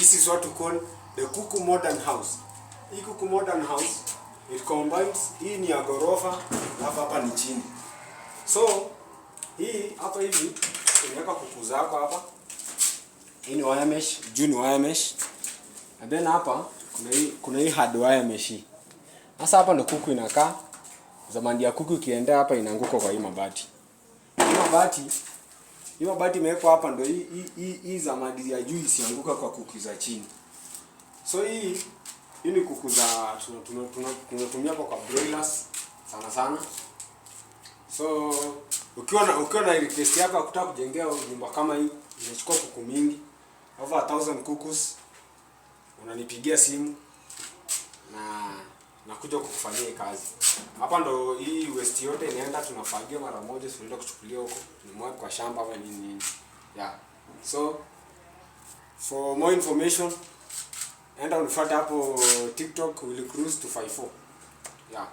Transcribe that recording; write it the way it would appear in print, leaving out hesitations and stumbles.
This is what we call the kuku modern house. Hii kuku modern house, it combines, hii ni ya ghorofa, hapa ni chini. So hii hapa hivi unaweka kuku zako hapa. Hii ni wire mesh, juu ni wire mesh. And then hapa kuna hii hard wire mesh. Sasa hapa ndo kuku inakaa. Zamani ya kuku ikienda hapa inaanguka kwa hii mabati. Hii mabati imewekwa hapa ndo hii zamani ya juu isianguka kwa kuku za chini. So hii ni kuku za tunatumia kwa broilers sana. So ukiwa na request yako ya kutaka kujengea nyumba kama hii, inachukua kuku mingi, over 1000 kukus, unanipigia simu na nakuja kukufanyia kazi. Hapa ndo hii waste yote inaenda tunafagia mara moja, tunaenda kuchukulia huko, tunamwaga kwa shamba au nini. Yeah. So for more information, enda unifuate hapo TikTok Willy Cruz 254. Yeah.